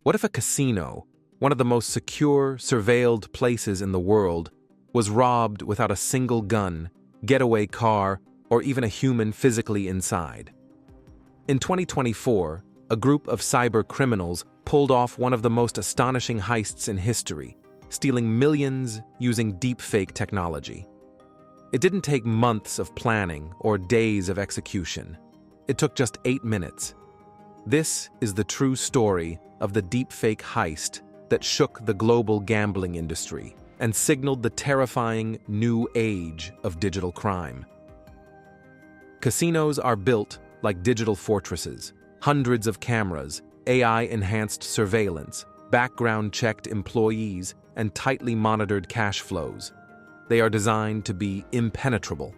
What if a casino, one of the most secure, surveilled places in the world, was robbed without a single gun, getaway car, or even a human physically inside? In 2024, a group of cybercriminals pulled off one of the most astonishing heists in history, stealing millions using deepfake technology. It didn't take months of planning or days of execution. It took just 8 minutes. This is the true story of the deepfake heist that shook the global gambling industry and signaled the terrifying new age of digital crime. Casinos are built like digital fortresses, hundreds of cameras, AI-enhanced surveillance, background-checked employees, and tightly monitored cash flows. They are designed to be impenetrable.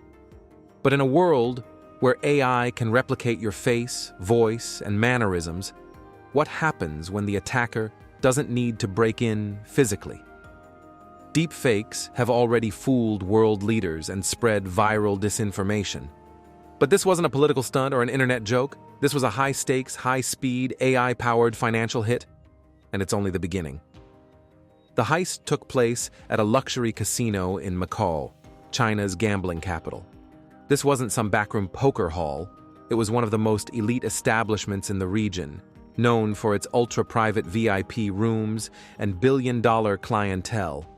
But in a world where AI can replicate your face, voice, and mannerisms, what happens when the attacker doesn't need to break in physically? Deepfakes have already fooled world leaders and spread viral disinformation. But this wasn't a political stunt or an internet joke. This was a high-stakes, high-speed, AI-powered financial hit, and it's only the beginning. The heist took place at a luxury casino in Macau, China's gambling capital. This wasn't some backroom poker hall. It was one of the most elite establishments in the region, known for its ultra-private VIP rooms and billion-dollar clientele.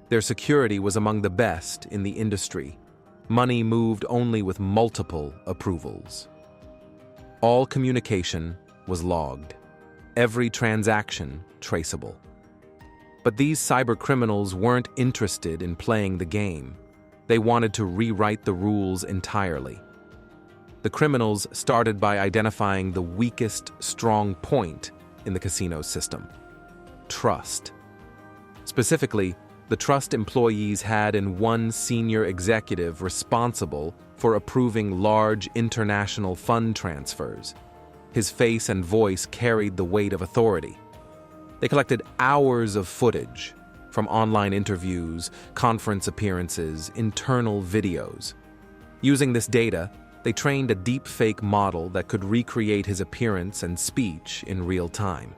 Their security was among the best in the industry. Money moved only with multiple approvals. All communication was logged. Every transaction traceable. But these cybercriminals weren't interested in playing the game. They wanted to rewrite the rules entirely. The criminals started by identifying the weakest strong point in the casino system: trust. Specifically, the trust employees had in one senior executive responsible for approving large international fund transfers. His face and voice carried the weight of authority. They collected hours of footage, from online interviews, conference appearances, internal videos. Using this data, they trained a deepfake model that could recreate his appearance and speech in real time.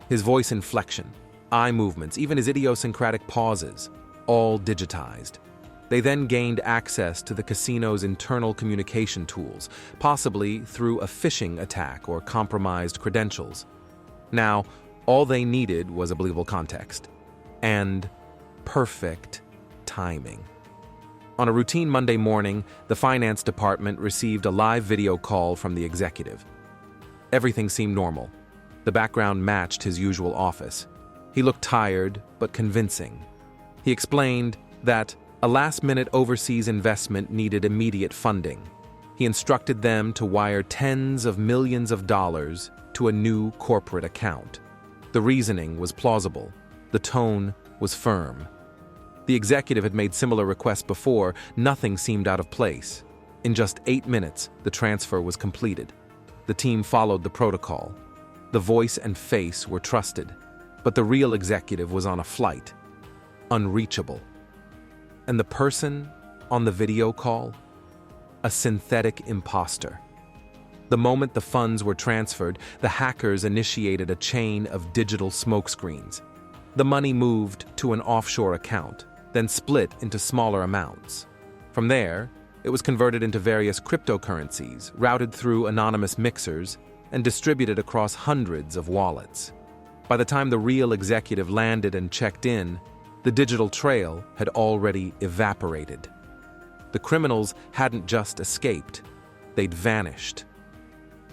His voice inflection, eye movements, even his idiosyncratic pauses, all digitized. They then gained access to the casino's internal communication tools, possibly through a phishing attack or compromised credentials. Now, all they needed was a believable context and perfect timing. On a routine Monday morning, the finance department received a live video call from the executive. Everything seemed normal. The background matched his usual office. He looked tired, but convincing. He explained that a last-minute overseas investment needed immediate funding. He instructed them to wire tens of millions of dollars to a new corporate account. The reasoning was plausible. The tone was firm. The executive had made similar requests before. Nothing seemed out of place. In just 8 minutes, the transfer was completed. The team followed the protocol. The voice and face were trusted, but the real executive was on a flight, unreachable. And the person on the video call? A synthetic imposter. The moment the funds were transferred, the hackers initiated a chain of digital smokescreens. The money moved to an offshore account, then split into smaller amounts. From there, it was converted into various cryptocurrencies, routed through anonymous mixers, and distributed across hundreds of wallets. By the time the real executive landed and checked in, the digital trail had already evaporated. The criminals hadn't just escaped, they'd vanished.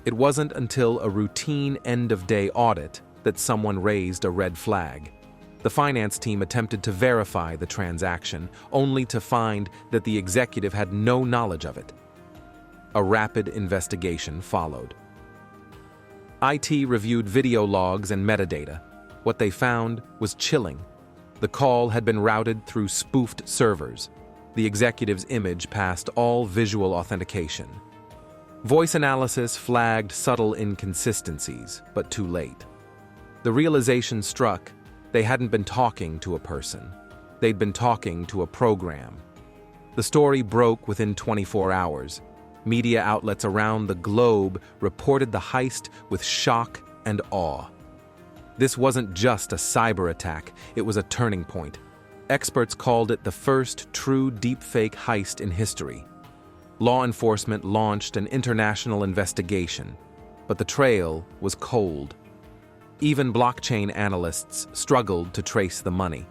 It wasn't until a routine end-of-day audit that someone raised a red flag. The finance team attempted to verify the transaction, only to find that the executive had no knowledge of it. A rapid investigation followed. IT reviewed video logs and metadata. What they found was chilling. The call had been routed through spoofed servers. The executive's image passed all visual authentication. Voice analysis flagged subtle inconsistencies, but too late. The realization struck: they hadn't been talking to a person. They'd been talking to a program. The story broke within 24 hours. Media outlets around the globe reported the heist with shock and awe. This wasn't just a cyber attack, it was a turning point. Experts called it the first true deepfake heist in history. Law enforcement launched an international investigation, but the trail was cold. Even blockchain analysts struggled to trace the money.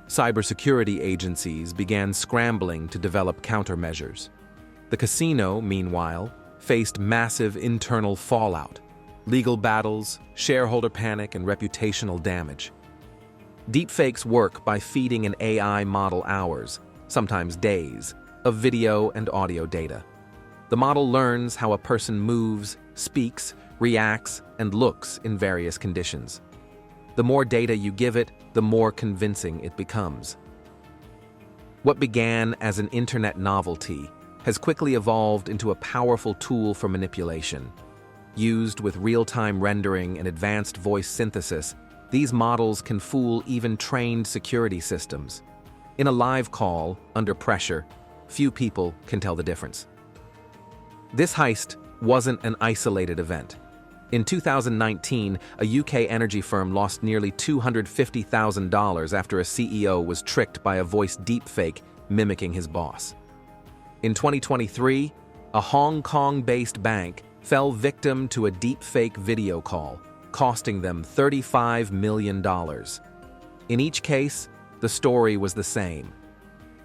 Cybersecurity agencies began scrambling to develop countermeasures. The casino, meanwhile, faced massive internal fallout, legal battles, shareholder panic, and reputational damage. Deepfakes work by feeding an AI model hours, sometimes days, of video and audio data. The model learns how a person moves, speaks, reacts, and looks in various conditions. The more data you give it, the more convincing it becomes. What began as an internet novelty has quickly evolved into a powerful tool for manipulation. Used with real-time rendering and advanced voice synthesis, these models can fool even trained security systems. In a live call, under pressure, few people can tell the difference. This heist wasn't an isolated event. In 2019, a UK energy firm lost nearly $250,000 after a CEO was tricked by a voice deepfake mimicking his boss. In 2023, a Hong Kong-based bank fell victim to a deepfake video call, costing them $35 million. In each case, the story was the same: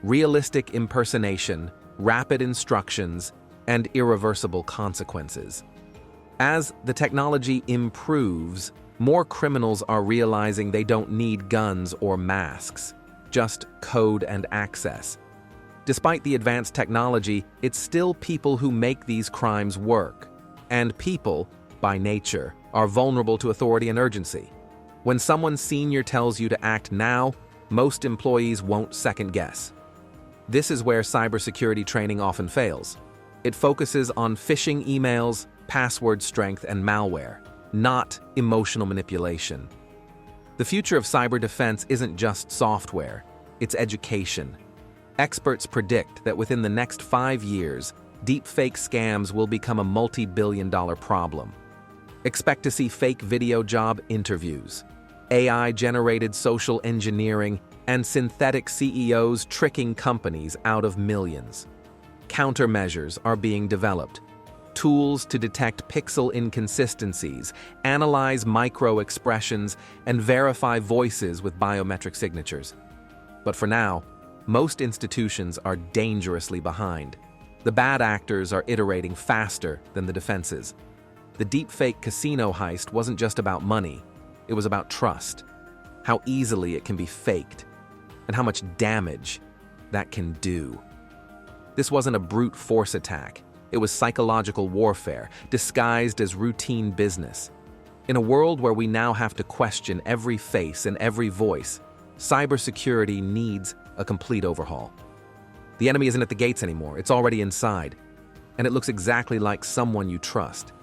realistic impersonation, rapid instructions, and irreversible consequences. As the technology improves, more criminals are realizing they don't need guns or masks, just code and access. Despite the advanced technology, it's still people who make these crimes work. And people, by nature, are vulnerable to authority and urgency. When someone senior tells you to act now, most employees won't second guess. This is where cybersecurity training often fails. It focuses on phishing emails, password strength, and malware, not emotional manipulation. The future of cyber defense isn't just software, it's education. Experts predict that within the next 5 years, deepfake scams will become a multi-billion-dollar problem. Expect to see fake video job interviews, AI-generated social engineering, and synthetic CEOs tricking companies out of millions. Countermeasures are being developed. Tools to detect pixel inconsistencies, analyze micro-expressions, and verify voices with biometric signatures. But for now, most institutions are dangerously behind. The bad actors are iterating faster than the defenses. The deepfake casino heist wasn't just about money, it was about trust, how easily it can be faked, and how much damage that can do. This wasn't a brute force attack, it was psychological warfare, disguised as routine business. In a world where we now have to question every face and every voice, cybersecurity needs a complete overhaul. The enemy isn't at the gates anymore, it's already inside, and it looks exactly like someone you trust.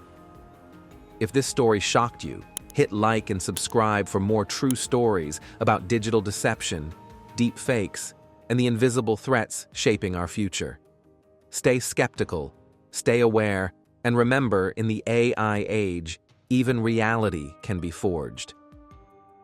If this story shocked you, hit like and subscribe for more true stories about digital deception, deep fakes, and the invisible threats shaping our future. Stay skeptical, stay aware, and remember, in the AI age, even reality can be forged.